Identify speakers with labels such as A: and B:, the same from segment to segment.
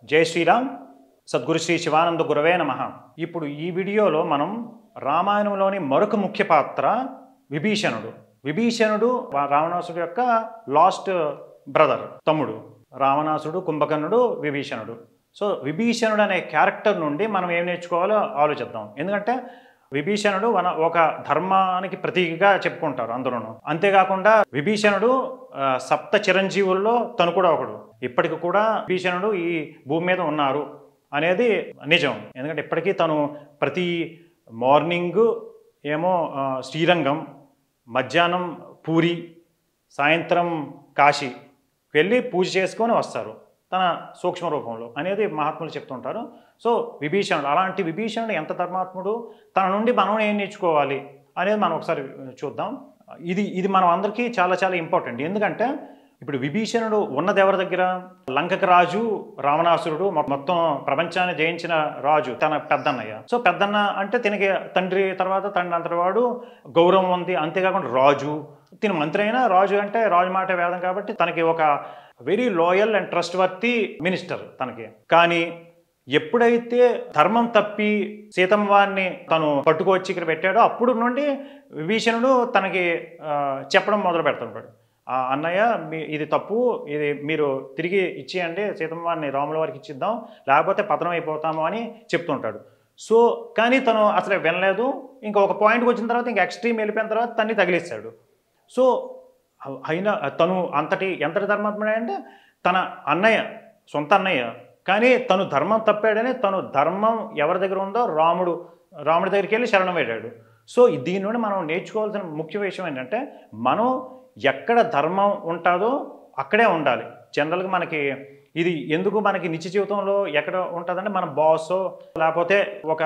A: జై శ్రీరామ్. సద్గురు శ్రీ శివానంద గురవే నమః. ఇప్పుడు ఈ వీడియోలో మనం రామాయణంలోని మరొక ముఖ్య పాత్ర విభీషణుడు. విభీషణుడు రావణాసుడు యొక్క లాస్ట్ బ్రదర్, తమ్ముడు. రావణాసుడు, కుంభకర్ణుడు, విభీషణుడు. సో విభీషణుడు అనే క్యారెక్టర్ నుండి మనం ఏం నేర్చుకోవాలో ఆలోచిద్దాం. ఎందుకంటే విభీషణుడు ఒక ధర్మానికి ప్రతీకగా చెప్పుకుంటారు అందరూను. అంతేకాకుండా విభీషణుడు సప్త చిరంజీవుల్లో తను కూడా ఒకడు. ఇప్పటికి కూడా విభీషణుడు ఈ భూమి మీద ఉన్నారు అనేది నిజం. ఎందుకంటే ఇప్పటికీ తను ప్రతి మార్నింగ్ ఏమో శ్రీరంగం, మధ్యాహ్నం పూరి, సాయంత్రం కాశీ వెళ్ళి పూజ చేసుకొని వస్తారు తన సూక్ష్మ రూపంలో అనేది మహాత్ములు చెప్తుంటారు. సో విభీషణుడు, అలాంటి విభీషణుడు ఎంత ధర్మాత్ముడు, తన నుండి మనం ఏం నేర్చుకోవాలి అనేది మనం ఒకసారి చూద్దాం. ఇది మనం అందరికీ చాలా చాలా ఇంపార్టెంట్. ఎందుకంటే ఇప్పుడు విభీషణుడు ఉన్నది ఎవరి దగ్గర? లంకకి రాజు రావణాసురుడు, మొత్తం ప్రపంచాన్ని జయించిన రాజు తన పెద్దన్నయ్య. సో పెద్దన్న అంటే తినకి తండ్రి తర్వాత తండ్రి అంతటి వాడు, గౌరవం ఉంది. అంతేకాకుండా రాజు, తిన మంత్రి అయినా రాజు అంటే రాజు మాట వేదం కాబట్టి తనకి ఒక very loyal and trust worthy minister తనకి. కానీ ఎప్పుడైతే ధర్మం తప్పి సీతమ్మ వారిని తను పట్టుకొచ్చి ఇక్కడ పెట్టాడో అప్పుడు నుండి విభీషణుడు తనకి చెప్పడం మొదలు పెడుతున్నాడు. అన్నయ్య ఇది తప్పు, ఇది మీరు తిరిగి ఇచ్చేయండి, సీతమ్మ వారిని రాముల వారికి ఇచ్చిద్దాం, లేకపోతే పతనం అయిపోతాము అని చెప్తుంటాడు. సో కానీ తను అసలు వినలేదు. ఇంకా ఒక పాయింట్కి వచ్చిన తర్వాత ఇంకా ఎక్స్ట్రీమ్ వెళ్ళిపోయిన తర్వాత తన్ని తగిలిస్తాడు. సో అయినా తను ఎంతటి ధర్మాత్ముడు అంటే తన అన్నయ్య, సొంత అన్నయ్య, కానీ తను ధర్మం తప్పాడని తను ధర్మం ఎవరి దగ్గర ఉందో రాముడి దగ్గరికి వెళ్ళి శరణం వేడాడు. సో దీని నుండి మనం నేర్చుకోవాల్సిన ముఖ్య విషయం ఏంటంటే మనం ఎక్కడ ధర్మం ఉంటుందో అక్కడే ఉండాలి. జనరల్గా మనకి ఇది ఎందుకు మనకి నిత్య జీవితంలో ఎక్కడ ఉంటుందంటే మన బాసో లేకపోతే ఒక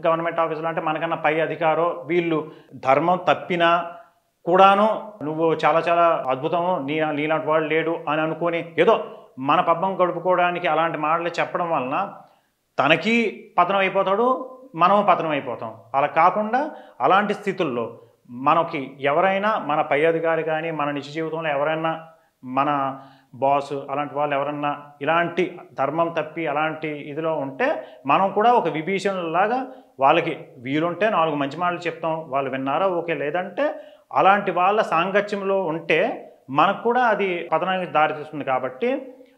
A: గవర్నమెంట్ ఆఫీసులో అంటే మనకన్నా పై అధికారో వీళ్ళు ధర్మం తప్పినా కూడాను నువ్వు చాలా చాలా అద్భుతము, నీలాంటి వాడు లేడు అని అనుకొని ఏదో మన పబ్బం గడుపుకోవడానికి అలాంటి మాటలు చెప్పడం వలన తనకి పతనం అయిపోతాడు, మనం పతనం అయిపోతాం. అలా కాకుండా అలాంటి స్థితుల్లో మనకి ఎవరైనా మన పై అధికారి కానీ మన నిజ జీవితంలో ఎవరైనా మన బాస్ అలాంటి వాళ్ళు ఎవరన్నా ఇలాంటి ధర్మం తప్పి అలాంటి ఇదిలో ఉంటే మనం కూడా ఒక విభీషణులాగా వాళ్ళకి వీలుంటే 4 మంచి మాటలు చెప్తాం, వాళ్ళు విన్నారా ఓకే, లేదంటే అలాంటి వాళ్ళ సాంగత్యంలో ఉంటే మనకు కూడా అది పతనానికి దారితీస్తుంది. కాబట్టి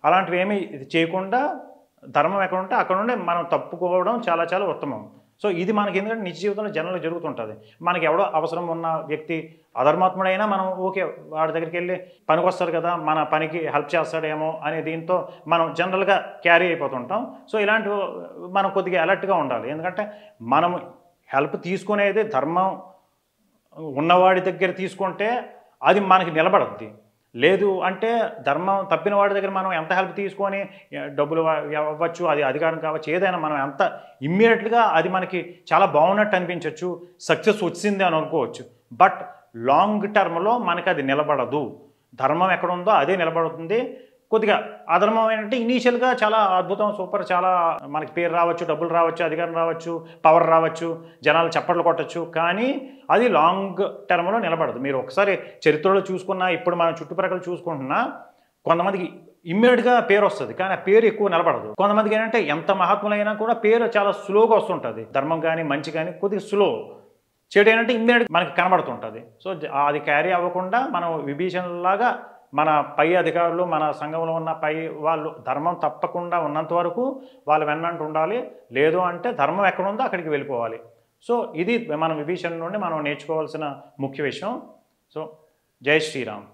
A: అలాంటివి ఏమీ ఇది చేయకుండా ధర్మం ఎక్కడ ఉంటే అక్కడ ఉండి మనం తప్పుకోవడం చాలా చాలా ఉత్తమం. సో ఇది మనకి ఎందుకంటే నిజ జీవితంలో జనంలో జరుగుతుంటుంది. మనకి ఎవడో అవసరం ఉన్న వ్యక్తి అధర్మాత్ముడైనా మనం ఓకే వాడి దగ్గరికి వెళ్ళి పనికి వస్తారు కదా, మన పనికి హెల్ప్ చేస్తాడేమో అనే దీంతో మనం జనరల్గా క్యారీ అయిపోతుంటాం. సో ఇలాంటివి మనం కొద్దిగా అలర్ట్గా ఉండాలి. ఎందుకంటే మనం హెల్ప్ తీసుకునేది ధర్మం ఉన్నవాడి దగ్గర తీసుకుంటే అది మనకి నిలబడద్ది. లేదు అంటే ధర్మం తప్పిన వాడి దగ్గర మనం ఎంత హెల్ప్ తీసుకొని డబ్బులు అవ్వచ్చు, అది అధికారం కావచ్చు, ఏదైనా మనం ఎంత ఇమ్మీడియట్గా అది మనకి చాలా బాగున్నట్టు అనిపించవచ్చు, సక్సెస్ వచ్చింది అని అనుకోవచ్చు. బట్ లాంగ్ టర్మ్లో మనకి అది నిలబడదు. ధర్మం ఎక్కడ ఉందో అదే నిలబడుతుంది. కొద్దిగా అధర్మం ఏంటంటే ఇనీషియల్గా చాలా అద్భుతం, సూపర్, చాలా మనకి పేరు రావచ్చు, డబ్బులు రావచ్చు, అధికారం రావచ్చు, పవర్ రావచ్చు, జనాలు చప్పట్లు కొట్టచ్చు, కానీ అది లాంగ్ టర్మ్లో నిలబడదు. మీరు ఒకసారి చరిత్రలో చూసుకున్నా, ఇప్పుడు మనం చుట్టుప్రక్కల చూసుకుంటున్నా కొంతమందికి ఇమ్మీడియట్గా పేరు వస్తుంది, కానీ ఆ పేరు ఎక్కువ నిలబడదు. కొంతమందికి ఏంటంటే ఎంత మహాత్ములైనా కూడా పేరు చాలా స్లోగా వస్తుంటుంది. ధర్మం కానీ మంచి కానీ కొద్దిగా స్లో, చెడు ఏంటంటే ఇమ్మీడియట్ మనకి కనబడుతుంటుంది. సో అది క్యారీ అవ్వకుండా మనం విభీషణలాగా మన పై అధికారులు, మన సంఘంలో ఉన్న పై వాళ్ళు ధర్మం తప్పకుండా ఉన్నంత వరకు వాళ్ళు వెన్నంటూ ఉండాలి. లేదు అంటే ధర్మం ఎక్కడుందో అక్కడికి వెళ్ళిపోవాలి. సో ఇది మన విభీషణ నుండి మనం నేర్చుకోవాల్సిన ముఖ్య విషయం. సో జై శ్రీరామ్.